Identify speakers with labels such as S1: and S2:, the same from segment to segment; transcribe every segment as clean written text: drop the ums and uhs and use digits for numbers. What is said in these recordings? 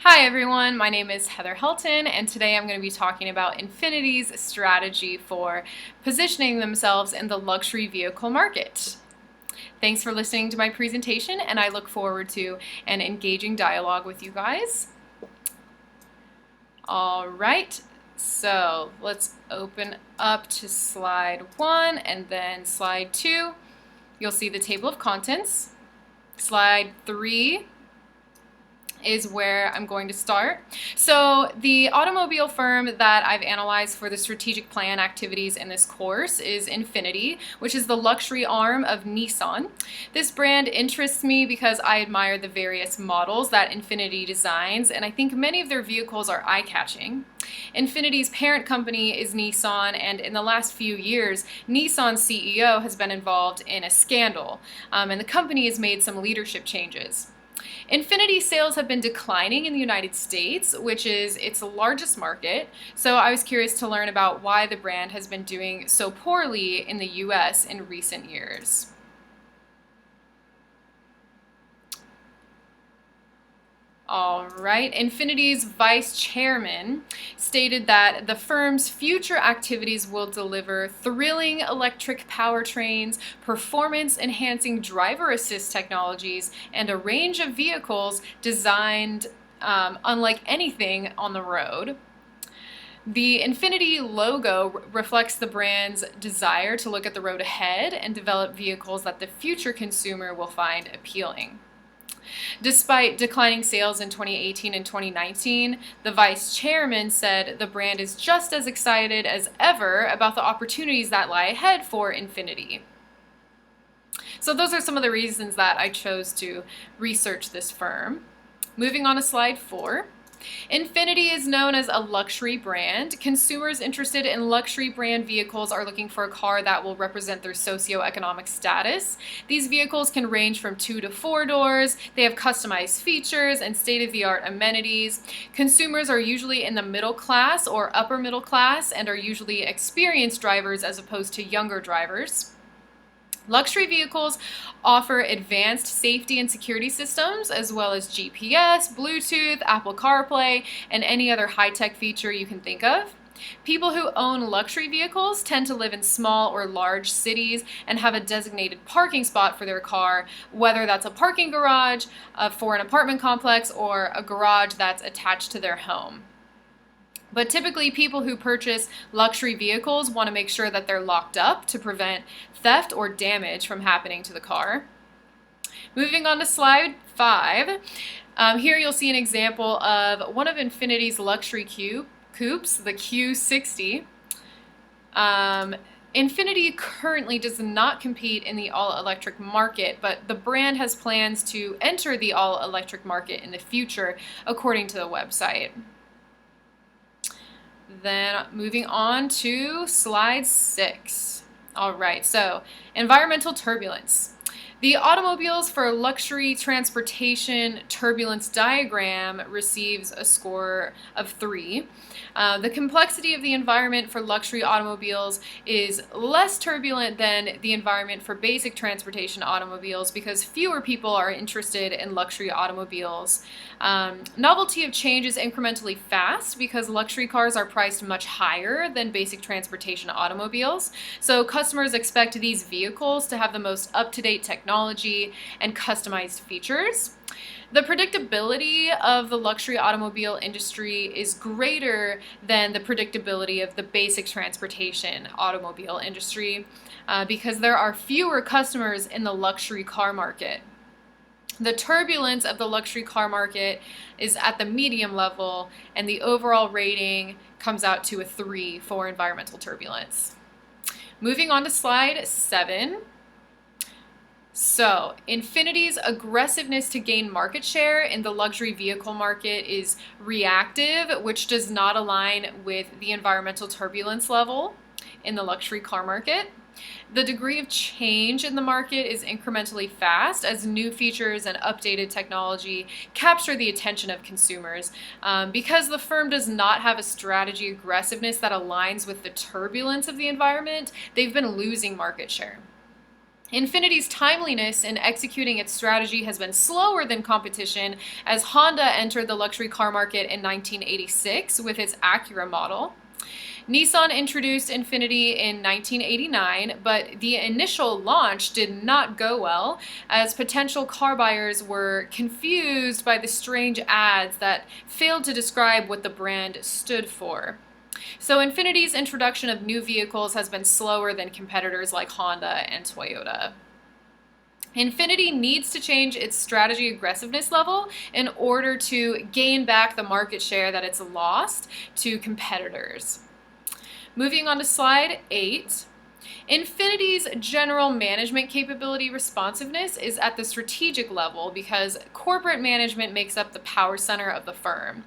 S1: Hi everyone, my name is Heather Helton, and today I'm going to be talking about Infinity's strategy for positioning themselves in the luxury vehicle market. Thanks for listening to my presentation, and I look forward to an engaging dialogue with you guys. All right, so let's open up to slide 1 and then slide 2. You'll see the table of contents. Slide 3 is where I'm going to start. So the automobile firm that I've analyzed for the strategic plan activities in this course is Infinity, which is the luxury arm of Nissan. This brand interests me because I admire the various models that Infinity designs, and I think many of their vehicles are eye-catching. Infinity's parent company is Nissan, and in the last few years, Nissan's CEO has been involved in a scandal, and the company has made some leadership changes. Infinity sales have been declining in the United States, which is its largest market, so I was curious to learn about why the brand has been doing so poorly in the US in recent years. All right, Infinity's vice chairman stated that the firm's future activities will deliver thrilling electric powertrains, performance-enhancing driver assist technologies, and a range of vehicles designed unlike anything on the road. The Infinity logo reflects the brand's desire to look at the road ahead and develop vehicles that the future consumer will find appealing. Despite declining sales in 2018 and 2019, the vice chairman said the brand is just as excited as ever about the opportunities that lie ahead for Infinity. So those are some of the reasons that I chose to research this firm. Moving on to slide 4. Infinity is known as a luxury brand. Consumers interested in luxury brand vehicles are looking for a car that will represent their socioeconomic status. These vehicles can range from 2 to 4 doors. They have customized features and state-of-the-art amenities. Consumers are usually in the middle class or upper middle class and are usually experienced drivers as opposed to younger drivers. Luxury vehicles offer advanced safety and security systems, as well as GPS, Bluetooth, Apple CarPlay, and any other high-tech feature you can think of. People who own luxury vehicles tend to live in small or large cities and have a designated parking spot for their car, whether that's a parking garage for an apartment complex or a garage that's attached to their home. But typically, people who purchase luxury vehicles want to make sure that they're locked up to prevent theft or damage from happening to the car. Moving on to slide 5. Here you'll see an example of one of Infinity's luxury coupes, the Q60. Infinity currently does not compete in the all-electric market, but the brand has plans to enter the all-electric market in the future, according to the website. Then moving on to slide 6. All right, so environmental turbulence. The Automobiles for Luxury Transportation Turbulence Diagram receives a score of 3. The complexity of the environment for luxury automobiles is less turbulent than the environment for basic transportation automobiles because fewer people are interested in luxury automobiles. Novelty of change is incrementally fast because luxury cars are priced much higher than basic transportation automobiles. So customers expect these vehicles to have the most up-to-date technology and customized features. The predictability of the luxury automobile industry is greater than the predictability of the basic transportation automobile industry because there are fewer customers in the luxury car market. The turbulence of the luxury car market is at the medium level, and the overall rating comes out to a 3 for environmental turbulence. Moving on to slide 7. So, Infinity's aggressiveness to gain market share in the luxury vehicle market is reactive, which does not align with the environmental turbulence level in the luxury car market. The degree of change in the market is incrementally fast as new features and updated technology capture the attention of consumers. Because the firm does not have a strategy aggressiveness that aligns with the turbulence of the environment, they've been losing market share. Infinity's timeliness in executing its strategy has been slower than competition, as Honda entered the luxury car market in 1986 with its Acura model. Nissan introduced Infinity in 1989, but the initial launch did not go well, as potential car buyers were confused by the strange ads that failed to describe what the brand stood for. So Infinity's introduction of new vehicles has been slower than competitors like Honda and Toyota. Infinity needs to change its strategy aggressiveness level in order to gain back the market share that it's lost to competitors. Moving on to slide 8. Infinity's general management capability responsiveness is at the strategic level because corporate management makes up the power center of the firm.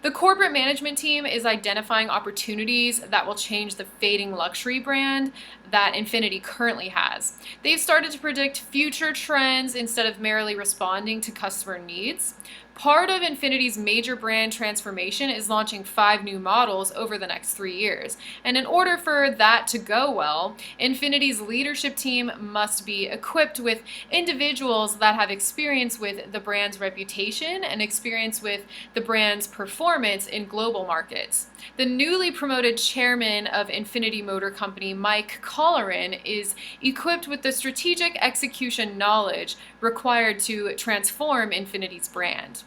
S1: The corporate management team is identifying opportunities that will change the fading luxury brand that Infinity currently has. They've started to predict future trends instead of merely responding to customer needs. Part of Infinity's major brand transformation is launching 5 new models over the next 3 years. And in order for that to go well, Infinity's leadership team must be equipped with individuals that have experience with the brand's reputation and experience with the brand's performance in global markets. The newly promoted chairman of Infinity Motor Company, Mike Colleran, is equipped with the strategic execution knowledge required to transform Infinity's brand.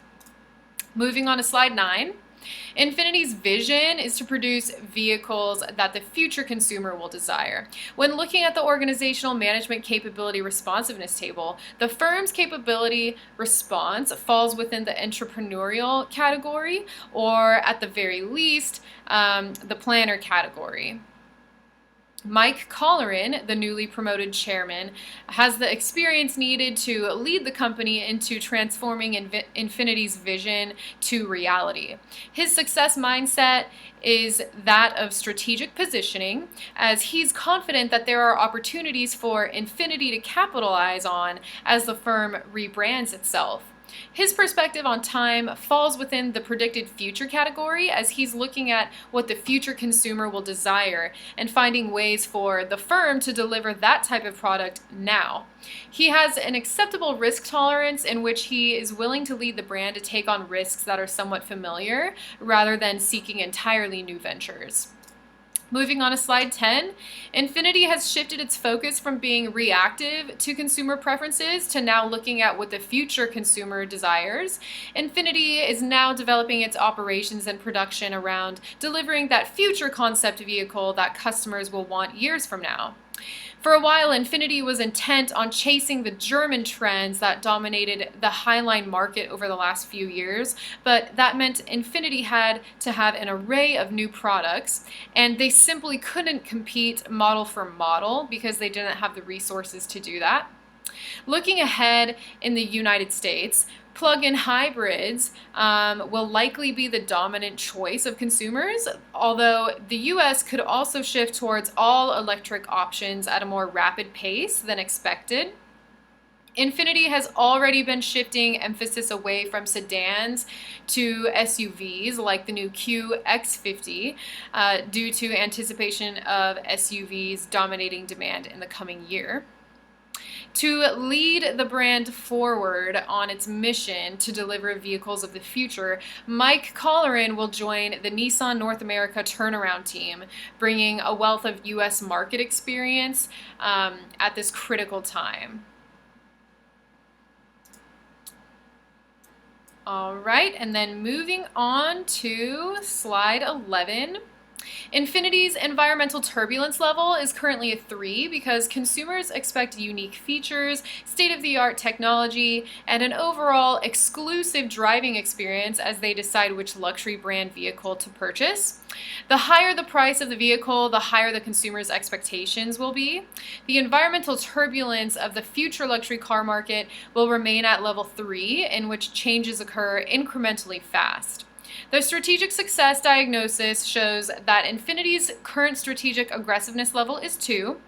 S1: Moving on to slide 9. Infinity's vision is to produce vehicles that the future consumer will desire. When looking at the organizational management capability responsiveness table, the firm's capability response falls within the entrepreneurial category, or at the very least, the planner category. Mike Colleran, the newly promoted chairman, has the experience needed to lead the company into transforming Infinity's vision to reality. His success mindset is that of strategic positioning, as he's confident that there are opportunities for Infinity to capitalize on as the firm rebrands itself. His perspective on time falls within the predicted future category, as he's looking at what the future consumer will desire and finding ways for the firm to deliver that type of product now. He has an acceptable risk tolerance in which he is willing to lead the brand to take on risks that are somewhat familiar rather than seeking entirely new ventures. Moving on to slide 10, Infinity has shifted its focus from being reactive to consumer preferences to now looking at what the future consumer desires. Infinity is now developing its operations and production around delivering that future concept vehicle that customers will want years from now. For a while, Infinity was intent on chasing the German trends that dominated the Highline market over the last few years, but that meant Infinity had to have an array of new products, and they simply couldn't compete model for model because they didn't have the resources to do that. Looking ahead in the United States, plug-in hybrids will likely be the dominant choice of consumers, although the US could also shift towards all electric options at a more rapid pace than expected. Infinity has already been shifting emphasis away from sedans to SUVs like the new QX50 due to anticipation of SUVs dominating demand in the coming year. To lead the brand forward on its mission to deliver vehicles of the future, Mike Colleran will join the Nissan North America turnaround team, bringing a wealth of U.S. market experience at this critical time. All right, and then moving on to slide 11. Infinity's environmental turbulence level is currently a 3 because consumers expect unique features, state-of-the-art technology, and an overall exclusive driving experience as they decide which luxury brand vehicle to purchase. The higher the price of the vehicle, the higher the consumer's expectations will be. The environmental turbulence of the future luxury car market will remain at level 3, in which changes occur incrementally fast. The strategic success diagnosis shows that Infinity's current strategic aggressiveness level is 2.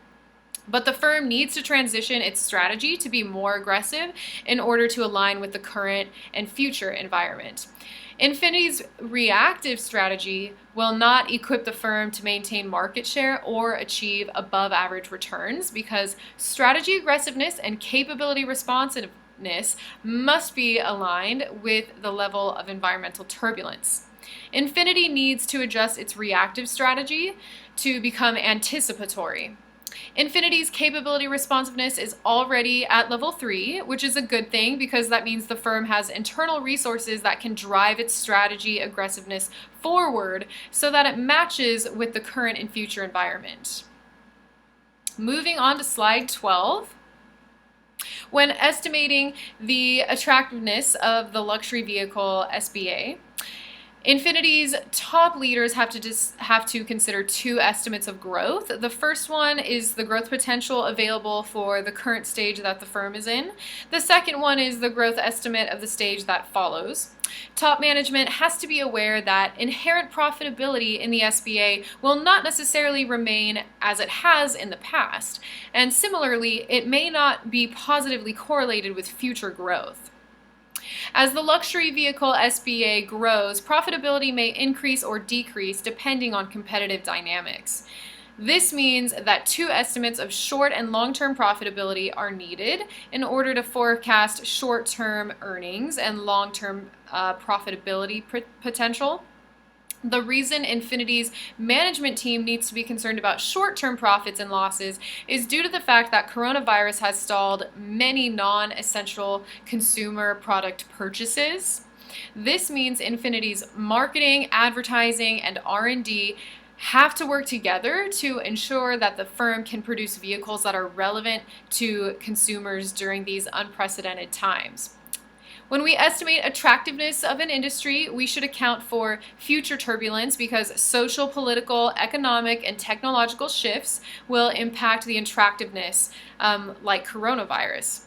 S1: But the firm needs to transition its strategy to be more aggressive in order to align with the current and future environment. Infinity's reactive strategy will not equip the firm to maintain market share or achieve above average returns because strategy aggressiveness and capability responsiveness must be aligned with the level of environmental turbulence. Infinity needs to adjust its reactive strategy to become anticipatory. Infinity's capability responsiveness is already at level 3, which is a good thing because that means the firm has internal resources that can drive its strategy aggressiveness forward so that it matches with the current and future environment. Moving on to slide 12. When estimating the attractiveness of the luxury vehicle SBA, Infinity's top leaders have to consider two estimates of growth. The first one is the growth potential available for the current stage that the firm is in. The second one is the growth estimate of the stage that follows. Top management has to be aware that inherent profitability in the SBA will not necessarily remain as it has in the past, and similarly, it may not be positively correlated with future growth. As the luxury vehicle SBA grows, profitability may increase or decrease depending on competitive dynamics. This means that two estimates of short and long-term profitability are needed in order to forecast short-term earnings and long-term profitability potential. The reason Infinity's management team needs to be concerned about short-term profits and losses is due to the fact that coronavirus has stalled many non-essential consumer product purchases. This means Infinity's marketing, advertising, and R&D have to work together to ensure that the firm can produce vehicles that are relevant to consumers during these unprecedented times. When we estimate attractiveness of an industry, we should account for future turbulence because social, political, economic, and technological shifts will impact the attractiveness, like coronavirus.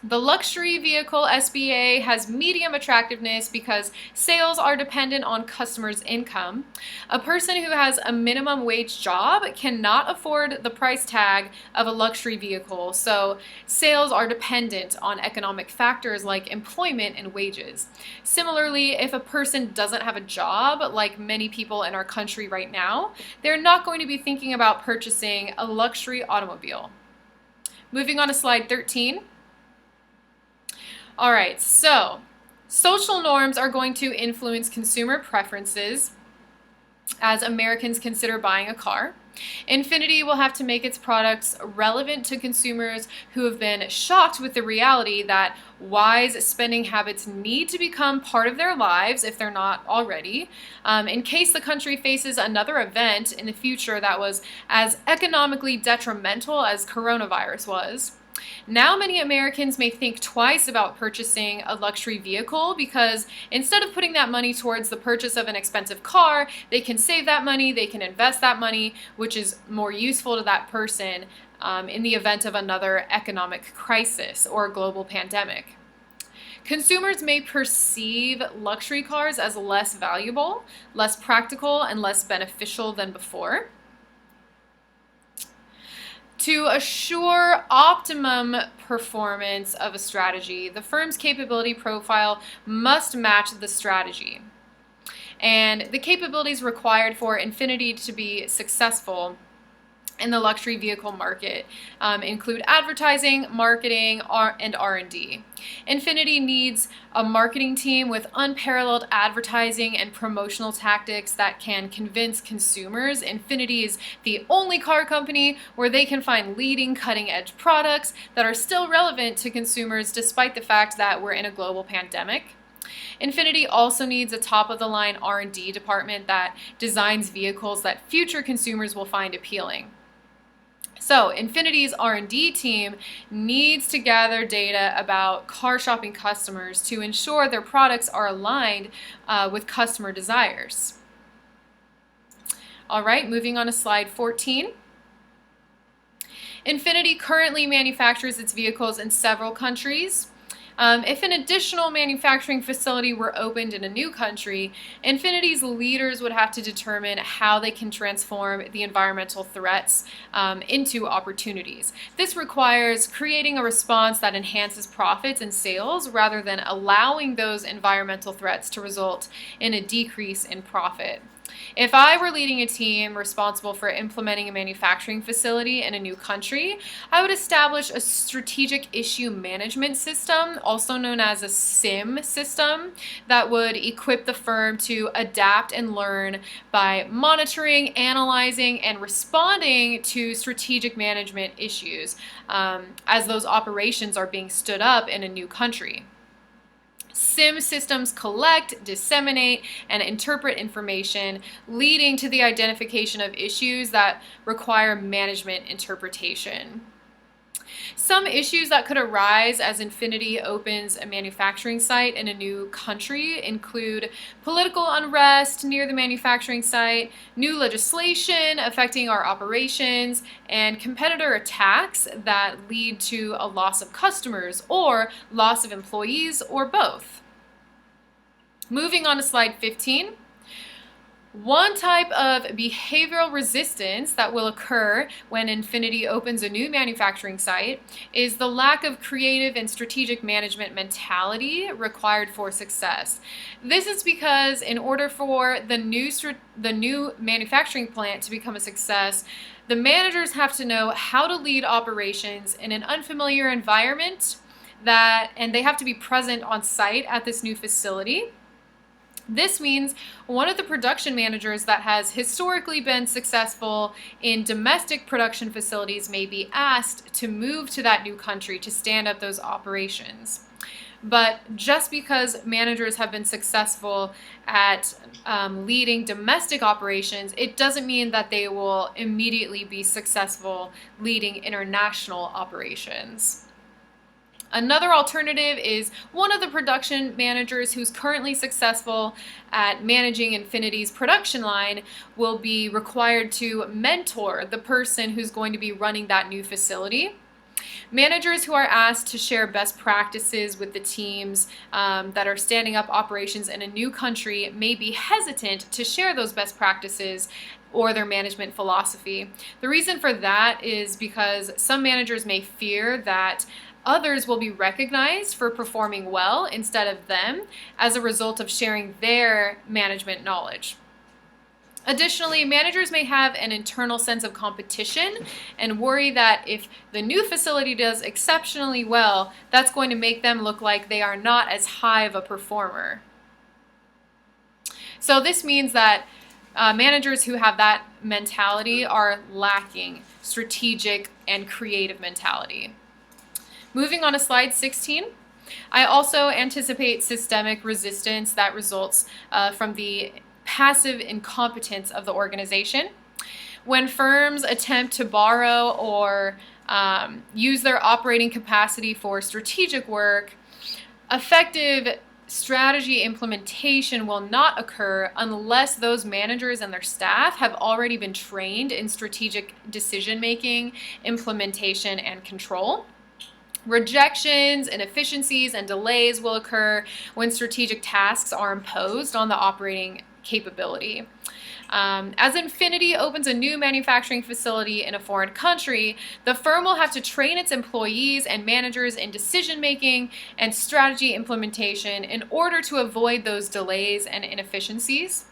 S1: The luxury vehicle SBA has medium attractiveness because sales are dependent on customers' income. A person who has a minimum wage job cannot afford the price tag of a luxury vehicle, so sales are dependent on economic factors like employment and wages. Similarly, if a person doesn't have a job, like many people in our country right now, they're not going to be thinking about purchasing a luxury automobile. Moving on to slide 13. All right, so social norms are going to influence consumer preferences as Americans consider buying a car. Infinity will have to make its products relevant to consumers who have been shocked with the reality that wise spending habits need to become part of their lives if they're not already, in case the country faces another event in the future that was as economically detrimental as coronavirus was. Now many Americans may think twice about purchasing a luxury vehicle because instead of putting that money towards the purchase of an expensive car, they can save that money, they can invest that money, which is more useful to that person in the event of another economic crisis or global pandemic. Consumers may perceive luxury cars as less valuable, less practical, and less beneficial than before. To assure optimum performance of a strategy, the firm's capability profile must match the strategy. And the capabilities required for Infinity to be successful in the luxury vehicle market include advertising, marketing, and R&D. Infinity needs a marketing team with unparalleled advertising and promotional tactics that can convince consumers Infinity is the only car company where they can find leading cutting-edge products that are still relevant to consumers despite the fact that we're in a global pandemic. Infinity also needs a top-of-the-line R&D department that designs vehicles that future consumers will find appealing. So Infinity's R&D team needs to gather data about car shopping customers to ensure their products are aligned with customer desires. All right, moving on to slide 14. Infinity currently manufactures its vehicles in several countries. If an additional manufacturing facility were opened in a new country, Infinity's leaders would have to determine how they can transform the environmental threats into opportunities. This requires creating a response that enhances profits and sales rather than allowing those environmental threats to result in a decrease in profit. If I were leading a team responsible for implementing a manufacturing facility in a new country, I would establish a strategic issue management system, also known as a SIM system, that would equip the firm to adapt and learn by monitoring, analyzing, and responding to strategic management issues as those operations are being stood up in a new country. SIM systems collect, disseminate, and interpret information, leading to the identification of issues that require management interpretation. Some issues that could arise as Infinity opens a manufacturing site in a new country include political unrest near the manufacturing site, new legislation affecting our operations, and competitor attacks that lead to a loss of customers or loss of employees or both. Moving on to slide 15. One type of behavioral resistance that will occur when Infinity opens a new manufacturing site is the lack of creative and strategic management mentality required for success. This is because in order for the new manufacturing plant to become a success, the managers have to know how to lead operations in an unfamiliar environment, and they have to be present on site at this new facility. This means one of the production managers that has historically been successful in domestic production facilities may be asked to move to that new country to stand up those operations. But just because managers have been successful at leading domestic operations, it doesn't mean that they will immediately be successful leading international operations. Another alternative is one of the production managers who's currently successful at managing Infinity's production line will be required to mentor the person who's going to be running that new facility. Managers who are asked to share best practices with the teams that are standing up operations in a new country may be hesitant to share those best practices or their management philosophy. The reason for that is because some managers may fear that others will be recognized for performing well instead of them as a result of sharing their management knowledge. Additionally, managers may have an internal sense of competition and worry that if the new facility does exceptionally well, that's going to make them look like they are not as high of a performer. So this means that managers who have that mentality are lacking strategic and creative mentality. Moving on to slide 16, I also anticipate systemic resistance that results from the passive incompetence of the organization. When firms attempt to borrow or use their operating capacity for strategic work, effective strategy implementation will not occur unless those managers and their staff have already been trained in strategic decision-making, implementation, and control. Rejections, inefficiencies, and delays will occur when strategic tasks are imposed on the operating capability. As Infinity opens a new manufacturing facility in a foreign country, the firm will have to train its employees and managers in decision-making and strategy implementation in order to avoid those delays and inefficiencies.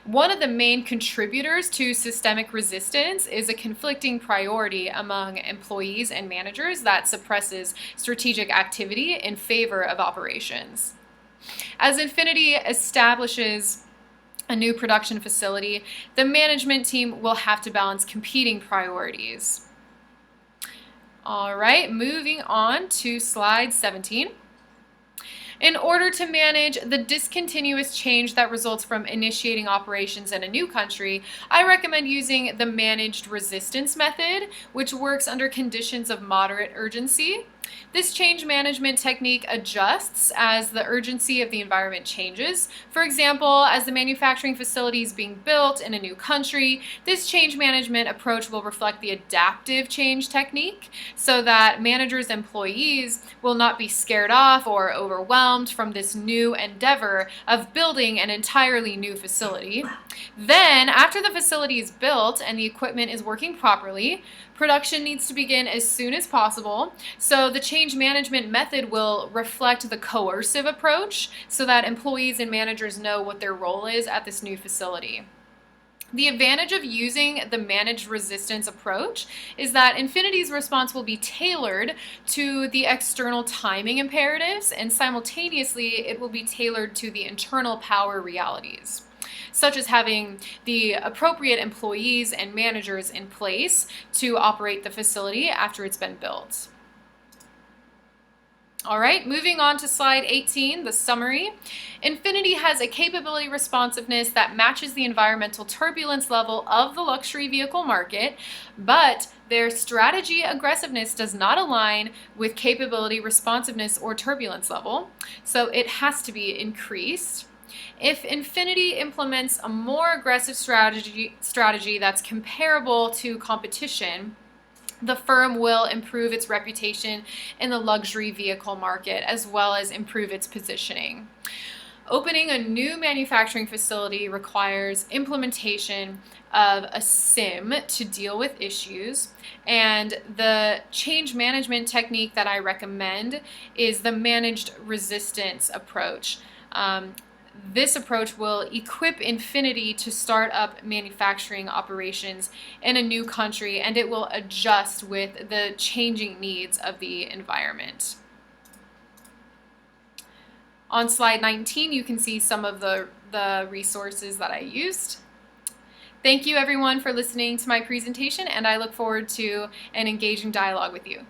S1: One of the main contributors to systemic resistance is a conflicting priority among employees and managers that suppresses strategic activity in favor of operations. As Infinity establishes a new production facility, the management team will have to balance competing priorities. All right, moving on to slide 17. In order to manage the discontinuous change that results from initiating operations in a new country, I recommend using the managed resistance method, which works under conditions of moderate urgency. This change management technique adjusts as the urgency of the environment changes. For example, as the manufacturing facility is being built in a new country, this change management approach will reflect the adaptive change technique so that managers and employees will not be scared off or overwhelmed from this new endeavor of building an entirely new facility. Then, after the facility is built and the equipment is working properly, production needs to begin as soon as possible. So the change management method will reflect the coercive approach so that employees and managers know what their role is at this new facility. The advantage of using the managed resistance approach is that Infinity's response will be tailored to the external timing imperatives, and simultaneously it will be tailored to the internal power realities, such as having the appropriate employees and managers in place to operate the facility after it's been built. All right, moving on to slide 18, the summary. Infinity has a capability responsiveness that matches the environmental turbulence level of the luxury vehicle market, but their strategy aggressiveness does not align with capability responsiveness or turbulence level, so it has to be increased. If Infinity implements a more aggressive strategy that's comparable to competition, the firm will improve its reputation in the luxury vehicle market as well as improve its positioning. Opening a new manufacturing facility requires implementation of a SIM to deal with issues, and the change management technique that I recommend is the managed resistance approach. This approach will equip Infinity to start up manufacturing operations in a new country, and it will adjust with the changing needs of the environment. On slide 19, you can see some of the resources that I used. Thank you everyone for listening to my presentation, and I look forward to an engaging dialogue with you.